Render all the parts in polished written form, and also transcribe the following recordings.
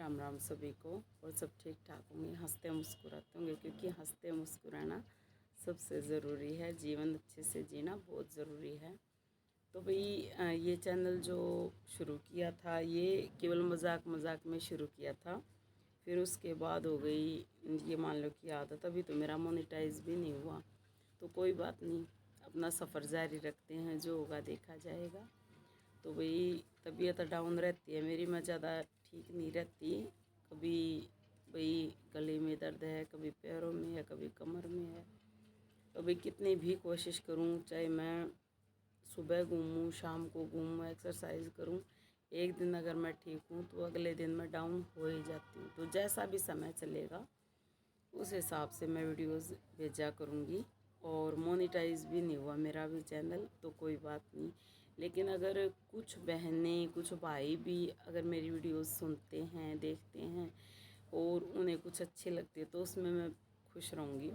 राम राम सभी को। और सब ठीक ठाक होंगे, हंसते मुस्कुराते होंगे, क्योंकि हंसते मुस्कुराना सबसे ज़रूरी है। जीवन अच्छे से जीना बहुत ज़रूरी है। तो भाई ये चैनल जो शुरू किया था ये केवल मजाक मजाक में शुरू किया था। फिर उसके बाद हो गई ये मान लो कि आदत। अभी तो मेरा मोनेटाइज भी नहीं हुआ, तो कोई बात नहीं, अपना सफ़र जारी रखते हैं, जो होगा देखा जाएगा। तो भाई तबीयत डाउन रहती है मेरी, मैं ज़्यादा ठीक नहीं रहती। कभी भाई गले में दर्द है, कभी पैरों में है, कभी कमर में है। तो भाई कितनी भी कोशिश करूं, चाहे मैं सुबह घूमूं, शाम को घूमूं, एक्सरसाइज करूं, एक दिन अगर मैं ठीक हूं तो अगले दिन मैं डाउन हो ही जाती हूँ। तो जैसा भी समय चलेगा उस हिसाब से मैं वीडियोस भेजा करूँगी। और मोनेटाइज भी नहीं हुआ मेरा भी चैनल, तो कोई बात नहीं। लेकिन अगर कुछ बहनें कुछ भाई भी अगर मेरी वीडियोस सुनते हैं, देखते हैं और उन्हें कुछ अच्छी लगती है तो उसमें मैं खुश रहूँगी।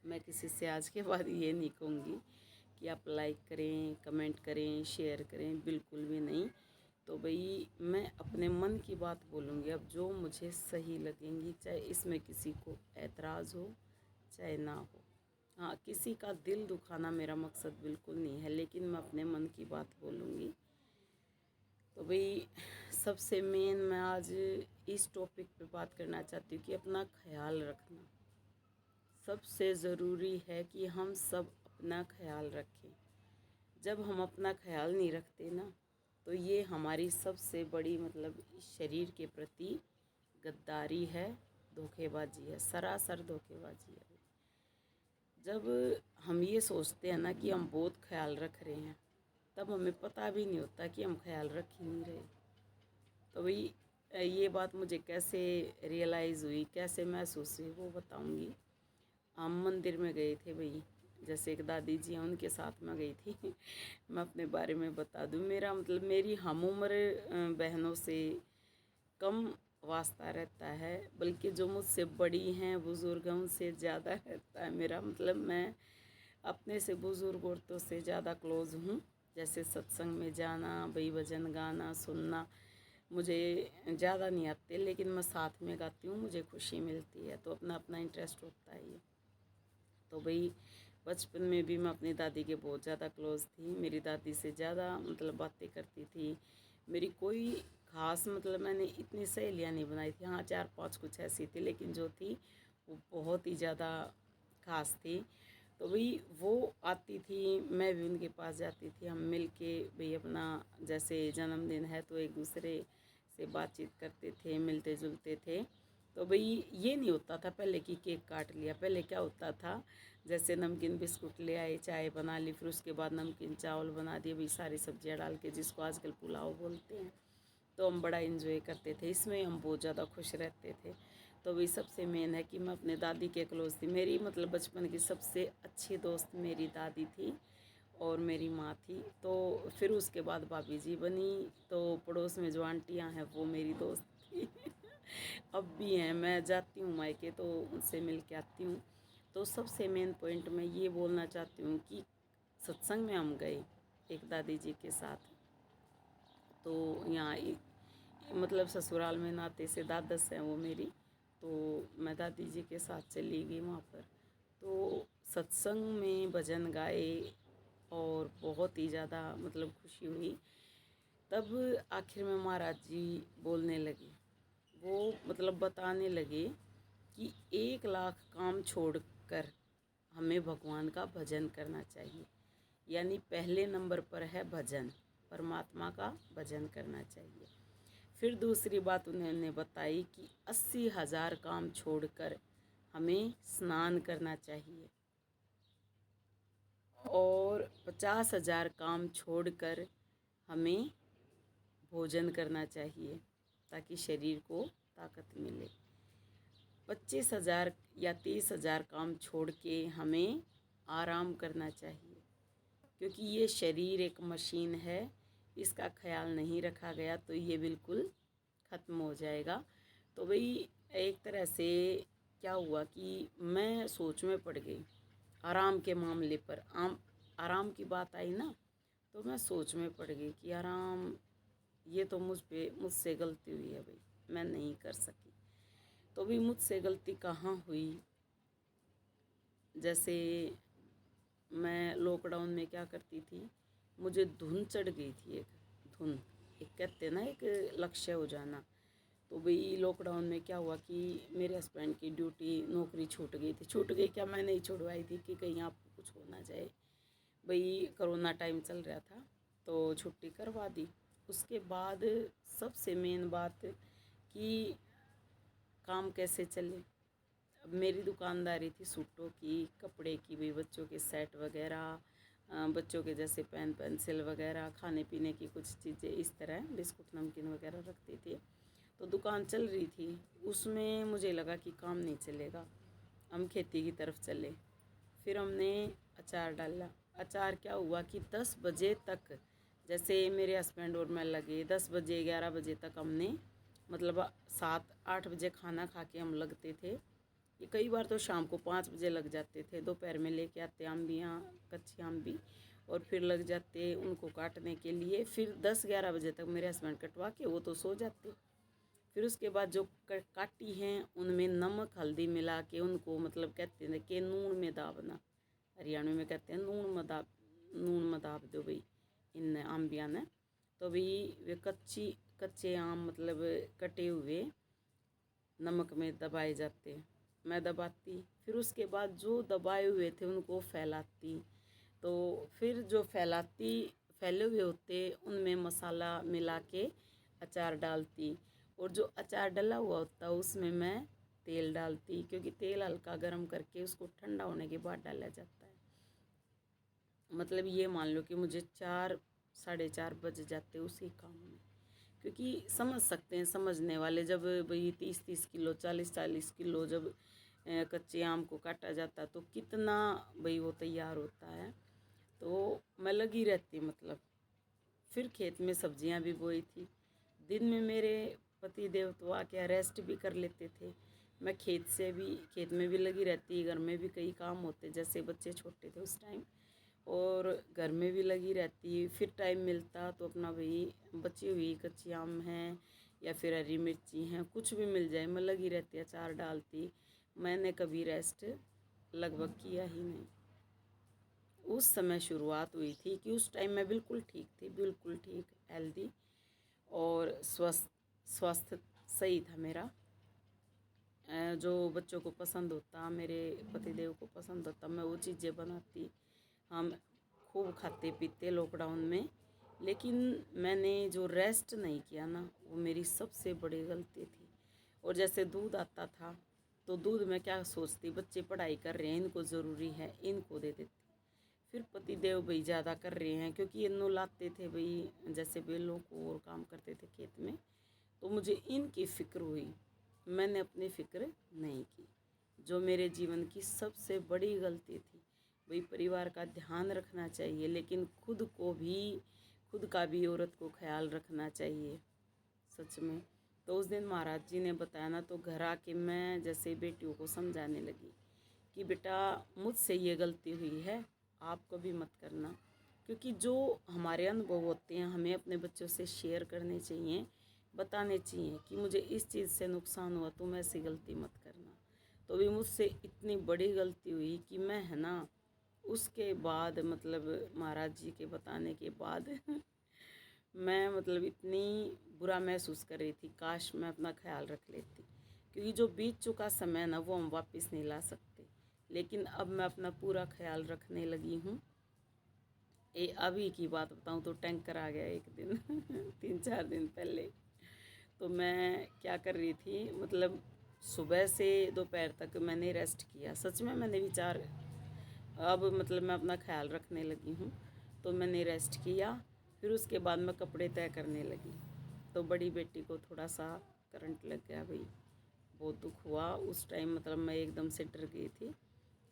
मैं किसी से आज के बाद ये नहीं कहूँगी कि आप लाइक करें, कमेंट करें, शेयर करें, बिल्कुल भी नहीं। तो भाई मैं अपने मन की बात बोलूँगी अब, जो मुझे सही लगेंगी, चाहे इसमें किसी को एतराज़ हो चाहे ना हो। हाँ, किसी का दिल दुखाना मेरा मकसद बिल्कुल नहीं है, लेकिन मैं अपने मन की बात बोलूँगी। तो भाई सबसे मेन मैं आज इस टॉपिक पे बात करना चाहती हूँ कि अपना ख्याल रखना सबसे ज़रूरी है, कि हम सब अपना ख्याल रखें। जब हम अपना ख्याल नहीं रखते ना, तो ये हमारी सबसे बड़ी मतलब इस शरीर के प्रति गद्दारी है, धोखेबाजी है, सरासर धोखेबाजी है। जब हम ये सोचते हैं ना कि हम बहुत ख्याल रख रहे हैं, तब हमें पता भी नहीं होता कि हम ख्याल रख ही नहीं रहे। तो भाई ये बात मुझे कैसे रियलाइज़ हुई, कैसे महसूस हुई, वो बताऊंगी। हम मंदिर में गए थे भाई, जैसे एक दादी जी हैं उनके साथ में गई थी। मैं अपने बारे में बता दूं, मेरा मतलब मेरी हम उम्र बहनों से कम वास्ता रहता है, बल्कि जो मुझसे बड़ी हैं बुज़ुर्ग हैं उनसे ज़्यादा रहता है मेरा। मतलब मैं अपने से बुज़ुर्ग औरतों से ज़्यादा क्लोज़ हूँ। जैसे सत्संग में जाना, भाई भजन गाना सुनना मुझे ज़्यादा नहीं आते, लेकिन मैं साथ में गाती हूँ, मुझे खुशी मिलती है। तो अपना अपना इंटरेस्ट होता है ये। तो भाई बचपन में भी मैं अपनी दादी के बहुत ज़्यादा क्लोज़ थी, मेरी दादी से ज़्यादा मतलब बातें करती थी। मेरी कोई ख़ास मतलब मैंने इतनी सहेलियाँ नहीं बनाई थी, हाँ 4-5 कुछ ऐसी थी, लेकिन जो थी वो बहुत ही ज़्यादा ख़ास थी। तो भाई वो आती थी, मैं भी उनके पास जाती थी, हम मिल के भाई अपना जैसे जन्मदिन है तो एक दूसरे से बातचीत करते थे, मिलते जुलते थे। तो भाई ये नहीं होता था पहले कि केक काट लिया। पहले क्या होता था, जैसे नमकीन बिस्कुट ले आए, चाय बना ली, फिर उसके बाद नमकीन चावल बना दिए भाई, सारी सब्जियां डाल के, जिसको आजकल पुलाव बोलते हैं। तो हम बड़ा इन्जॉय करते थे, इसमें हम बहुत ज़्यादा खुश रहते थे। तो वही सबसे मेन है कि मैं अपने दादी के क्लोज थी। मेरी मतलब बचपन की सबसे अच्छी दोस्त मेरी दादी थी और मेरी माँ थी। तो फिर उसके बाद भाभी जी बनी। तो पड़ोस में जो आंटियाँ हैं वो मेरी दोस्त थी। अब भी हैं, मैं जाती हूँ मायके तो उनसे मिल के आती हूँ। तो सबसे मेन पॉइंट मैं ये बोलना चाहती हूँ कि सत्संग में हम गए एक दादी जी के साथ। तो यहाँ मतलब ससुराल में नाते से दादस हैं वो मेरी, तो मैं दादी जी के साथ चली गई वहाँ पर। तो सत्संग में भजन गाए और बहुत ही ज़्यादा मतलब खुशी हुई। तब आखिर में महाराज जी बोलने लगे, वो मतलब बताने लगे कि 1 लाख काम छोड़कर हमें भगवान का भजन करना चाहिए। यानी पहले नंबर पर है भजन, परमात्मा का भजन करना चाहिए। फिर दूसरी बात उन्होंने बताई कि 80,000 काम छोड़कर हमें स्नान करना चाहिए और 50,000 काम छोड़कर हमें भोजन करना चाहिए ताकि शरीर को ताकत मिले। 25,000 या 30,000 काम छोड़ के हमें आराम करना चाहिए, क्योंकि ये शरीर एक मशीन है, इसका ख्याल नहीं रखा गया तो ये बिल्कुल ख़त्म हो जाएगा। तो भाई एक तरह से क्या हुआ कि मैं सोच में पड़ गई आराम के मामले पर। आराम की बात आई ना, तो मैं सोच में पड़ गई कि आराम, ये तो मुझसे गलती हुई है भाई। मैं नहीं कर सकी। तो भी मुझसे गलती कहाँ हुई, जैसे मैं लॉकडाउन में क्या करती थी, मुझे धुन चढ़ गई थी, एक धुन, एक कहते हैं ना एक लक्ष्य हो जाना। तो भाई लॉकडाउन में क्या हुआ कि मेरे हस्बैंड की ड्यूटी नौकरी छूट गई थी। छूट गई क्या, मैंने ही छुड़वाई थी कि कहीं आपको कुछ हो ना जाए। भाई कोरोना टाइम चल रहा था तो छुट्टी करवा दी। उसके बाद सबसे मेन बात कि काम कैसे चले। अब मेरी दुकानदारी थी सूटों की, कपड़े की, भी बच्चों के सेट वगैरह, बच्चों के जैसे पेन पेंसिल वगैरह, खाने पीने की कुछ चीज़ें इस तरह, बिस्कुट नमकीन वगैरह रखती थी। तो दुकान चल रही थी, उसमें मुझे लगा कि काम नहीं चलेगा, हम खेती की तरफ चले। फिर हमने अचार डाला। अचार क्या हुआ कि 10 बजे तक, जैसे मेरे हस्बैंड और मैं लगे, 10 बजे 11 बजे तक हमने, मतलब 7-8 बजे खाना खा के हम लगते थे। ये कई बार तो शाम को 5 बजे लग जाते थे। दोपहर में लेके आते अम्बियाँ, कच्ची अम्बी, और फिर लग जाते उनको काटने के लिए। फिर 10-11 बजे तक मेरे हस्बैंड कटवा के वो तो सो जाते। फिर उसके बाद जो काटी हैं उनमें नमक हल्दी मिला के उनको, मतलब कहते हैं कि नून में दाबना, हरियाणा में कहते हैं नून में दाब दो भाई इन अम्बिया ने। तो भाई वे कच्चे आम, मतलब कटे हुए नमक में दबाए जाते। मैं दबाती, फिर उसके बाद जो दबाए हुए थे उनको फैलाती। तो फिर जो फैले हुए होते उनमें मसाला मिला के अचार डालती, और जो अचार डला हुआ होता उसमें मैं तेल डालती, क्योंकि तेल हल्का गर्म करके उसको ठंडा होने के बाद डाला जाता है। मतलब ये मान लो कि मुझे 4-4:30 बज जाते उसी काम में, क्योंकि समझ सकते हैं समझने वाले, जब भाई 30-30 किलो 40-40 किलो जब कच्चे आम को काटा जाता तो कितना भाई वो तैयार होता है। तो मैं लगी रहती, मतलब फिर खेत में सब्जियां भी बोई थी। दिन में मेरे पति देव तो आके रेस्ट भी कर लेते थे। मैं खेत में भी लगी रहती, घर में भी कई काम होते, जैसे बच्चे छोटे थे उस टाइम, और घर में भी लगी रहती। फिर टाइम मिलता तो अपना भाई बची हुई कच्ची आम हैं या फिर हरी मिर्ची हैं, कुछ भी मिल जाए मैं लगी रहती, अचार डालती। मैंने कभी रेस्ट लगभग किया ही नहीं। उस समय शुरुआत हुई थी कि उस टाइम मैं बिल्कुल ठीक थी, बिल्कुल ठीक, हेल्दी और स्वस्थ सही था मेरा। जो बच्चों को पसंद होता, मेरे पतिदेव को पसंद होता, मैं वो चीज़ें बनाती। हम खूब खाते पीते लॉकडाउन में। लेकिन मैंने जो रेस्ट नहीं किया ना, वो मेरी सबसे बड़ी गलती थी। और जैसे दूध आता था तो दूध में क्या सोचती, बच्चे पढ़ाई कर रहे हैं, इनको ज़रूरी है, इनको दे देती। फिर पति देव भाई ज़्यादा कर रहे हैं, क्योंकि इन्हों लाते थे भाई, जैसे बेलों को और काम करते थे खेत में, तो मुझे इनकी फ़िक्र हुई, मैंने अपनी फ़िक्र नहीं की, जो मेरे जीवन की सबसे बड़ी गलती थी। भाई परिवार का ध्यान रखना चाहिए, लेकिन खुद का भी औरत को ख्याल रखना चाहिए सच में। तो उस दिन महाराज जी ने बताया ना, तो घर आके मैं जैसे बेटियों को समझाने लगी कि बेटा मुझसे ये गलती हुई है, आप कभी मत करना। क्योंकि जो हमारे अनुभव होते हैं हमें अपने बच्चों से शेयर करने चाहिए, बताने चाहिए कि मुझे इस चीज़ से नुकसान हुआ, तुम ऐसी गलती मत करना। तो भी मुझसे इतनी बड़ी गलती हुई कि मैं, है ना, उसके बाद, मतलब महाराज जी के बताने के बाद मैं, मतलब इतनी बुरा महसूस कर रही थी, काश मैं अपना ख्याल रख लेती। क्योंकि जो बीत चुका समय ना, वो हम वापस नहीं ला सकते। लेकिन अब मैं अपना पूरा ख्याल रखने लगी हूँ। अभी की बात बताऊँ तो टैंकर आ गया एक दिन 3-4 दिन पहले। तो मैं क्या कर रही थी, मतलब सुबह से दोपहर तक मैंने रेस्ट किया। सच में मैंने विचार, अब मतलब मैं अपना ख्याल रखने लगी हूँ, तो मैंने रेस्ट किया। फिर उसके बाद मैं कपड़े तय करने लगी। तो बड़ी बेटी को थोड़ा सा करंट लग गया भाई, बहुत दुख हुआ उस टाइम, मतलब मैं एकदम से डर गई थी।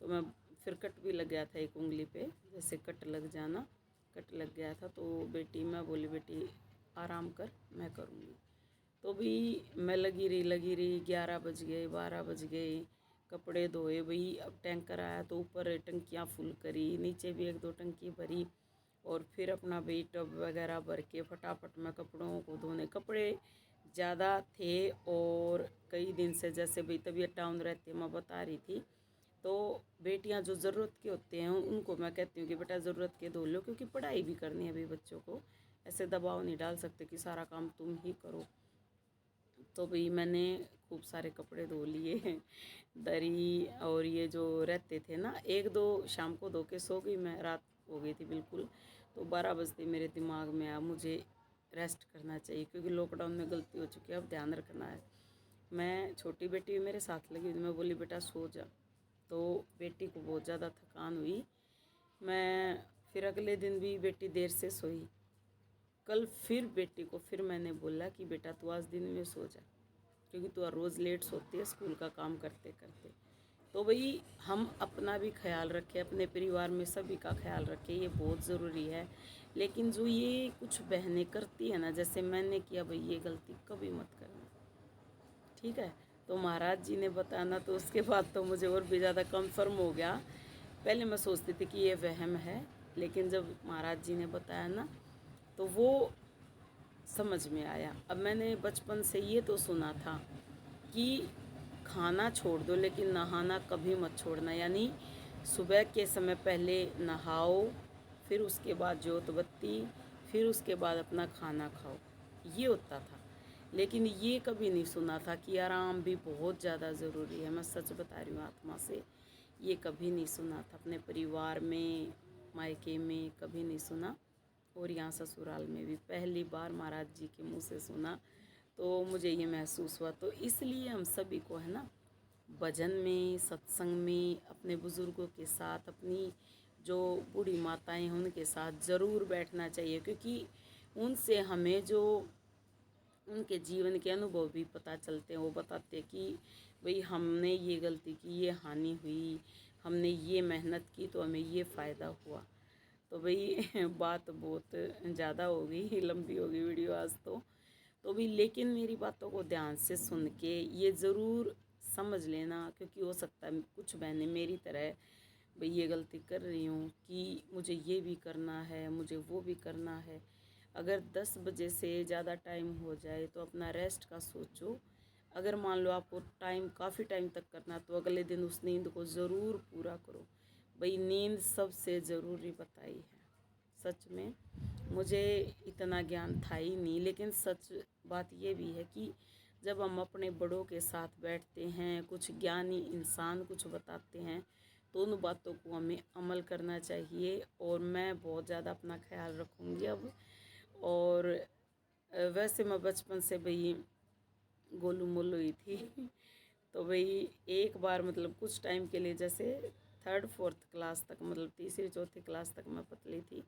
तो मैं, फिर कट भी लग गया था एक उंगली पे, जैसे कट लग जाना, कट लग गया था। तो मैं बोली बेटी आराम कर, मैं करूँगी। तो भी मैं लगी रही 11 बज गए, 12 बज गए, कपड़े धोए भाई। अब टैंकर आया तो ऊपर टंकियाँ फुल करी, नीचे भी 1-2 टंकी भरी, और फिर अपना भाई टब वगैरह भर के फटाफट मैं कपड़ों को धोने, कपड़े ज़्यादा थे और कई दिन से जैसे भाई तबीयत डाउन रहती है, मैं बता रही थी। तो बेटियां जो ज़रूरत के होते हैं उनको मैं कहती हूँ कि बेटा ज़रूरत के धो लो, क्योंकि पढ़ाई भी करनी है अभी बच्चों को, ऐसे दबाव नहीं डाल सकते कि सारा काम तुम ही करो। तो भाई मैंने खूब सारे कपड़े धो लिए दरी और ये जो रहते थे ना, एक दो शाम को धो के सो गई मैं, रात हो गई थी बिल्कुल। तो 12 बजते मेरे दिमाग में आया मुझे रेस्ट करना चाहिए, क्योंकि लॉकडाउन में गलती हो चुकी है, अब ध्यान रखना है। मैं छोटी बेटी मेरे साथ लगी, मैं बोली बेटा सो जा। तो बेटी को बहुत ज़्यादा थकान हुई। मैं फिर अगले दिन भी बेटी देर से सोई। कल फिर बेटी को फिर मैंने बोला कि बेटा तू आज दिन में सो जा, क्योंकि तू रोज़ लेट सोती है स्कूल का काम करते करते। तो भाई हम अपना भी ख्याल रखें, अपने परिवार में सभी का ख्याल रखें, ये बहुत ज़रूरी है। लेकिन जो ये कुछ बहनें करती है ना, जैसे मैंने किया, भाई ये गलती कभी मत करना, ठीक है। तो महाराज जी ने बताना, तो उसके बाद तो मुझे और भी ज़्यादा कंफर्म हो गया। पहले मैं सोचती थी कि ये वहम है, लेकिन जब महाराज जी ने बताया ना, तो वो समझ में आया। अब मैंने बचपन से ये तो सुना था कि खाना छोड़ दो लेकिन नहाना कभी मत छोड़ना, यानी सुबह के समय पहले नहाओ, फिर उसके बाद जोत बत्ती, फिर उसके बाद अपना खाना खाओ, ये होता था। लेकिन ये कभी नहीं सुना था कि आराम भी बहुत ज़्यादा ज़रूरी है। मैं सच बता रही हूँ आत्मा से, ये कभी नहीं सुना था अपने परिवार में, मायके में कभी नहीं सुना, और यहाँ ससुराल में भी पहली बार महाराज जी के मुँह से सुना। तो मुझे ये महसूस हुआ। तो इसलिए हम सभी को है ना, भजन में, सत्संग में, अपने बुज़ुर्गों के साथ, अपनी जो बूढ़ी माताएं हैं उनके साथ ज़रूर बैठना चाहिए, क्योंकि उनसे हमें जो उनके जीवन के अनुभव भी पता चलते हैं। वो बताते हैं कि भाई हमने ये गलती की, ये हानि हुई, हमने ये मेहनत की तो हमें ये फ़ायदा हुआ। तो भाई बात बहुत ज़्यादा हो गई, लंबी हो गई वीडियो आज तो भी, लेकिन मेरी बातों को ध्यान से सुन के ये ज़रूर समझ लेना, क्योंकि हो सकता है कुछ बहनें मेरी तरह भाई ये गलती कर रही हूँ कि मुझे ये भी करना है, मुझे वो भी करना है। अगर 10 बजे से ज़्यादा टाइम हो जाए तो अपना रेस्ट का सोचो। अगर मान लो आपको टाइम काफ़ी टाइम तक करना, तो अगले दिन उस नींद को ज़रूर पूरा करो। भाई नींद सबसे ज़रूरी बताई है। सच में मुझे इतना ज्ञान था ही नहीं, लेकिन सच बात ये भी है कि जब हम अपने बड़ों के साथ बैठते हैं, कुछ ज्ञानी इंसान कुछ बताते हैं, तो उन बातों को हमें अमल करना चाहिए। और मैं बहुत ज़्यादा अपना ख्याल रखूँगी अब। और वैसे मैं बचपन से भाई गोलू मोलू ही थी तो भाई एक बार मतलब कुछ टाइम के लिए, जैसे 3rd-4th क्लास तक, मतलब 3री-4थी क्लास तक मैं पतली थी।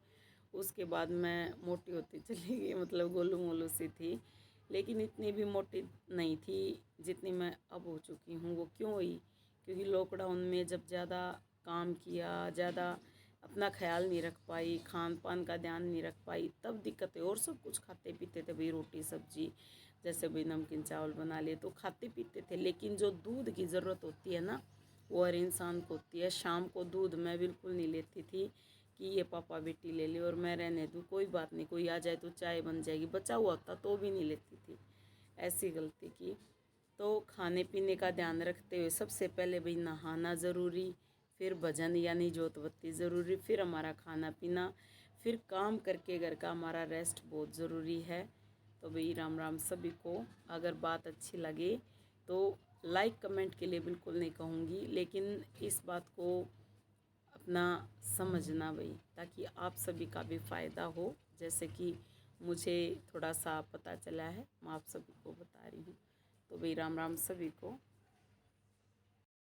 उसके बाद मैं मोटी होती चली गई, मतलब गोलू मोलू सी थी। लेकिन इतनी भी मोटी नहीं थी जितनी मैं अब हो चुकी हूँ। वो क्यों हुई? क्योंकि लॉकडाउन में जब ज़्यादा काम किया, ज़्यादा अपना ख्याल नहीं रख पाई, खान पान का ध्यान नहीं रख पाई, तब दिक्कत है। और सब कुछ खाते पीते थे भाई, रोटी सब्जी, जैसे भाई नमकीन चावल बना लिए तो खाते पीते थे। लेकिन जो दूध की ज़रूरत होती है ना, वो हर इंसान को होती है। शाम को दूध मैं बिल्कुल नहीं लेती थी कि ये पापा बेटी ले ले और मैं रहने दूँ, कोई बात नहीं, कोई आ जाए तो चाय बन जाएगी, बचा हुआ होता तो भी नहीं लेती थी। ऐसी गलती की। तो खाने पीने का ध्यान रखते हुए सबसे पहले भाई नहाना ज़रूरी, फिर भजन यानी जोत बत्ती ज़रूरी, फिर हमारा खाना पीना, फिर काम करके घर का हमारा रेस्ट बहुत ज़रूरी है। तो भाई राम राम सभी को। अगर बात अच्छी लगे तो लाइक कमेंट के लिए बिल्कुल नहीं कहूँगी, लेकिन इस बात को अपना समझना भाई, ताकि आप सभी का भी फ़ायदा हो। जैसे कि मुझे थोड़ा सा पता चला है, मैं आप सभी को बता रही हूँ। तो भाई राम राम सभी को।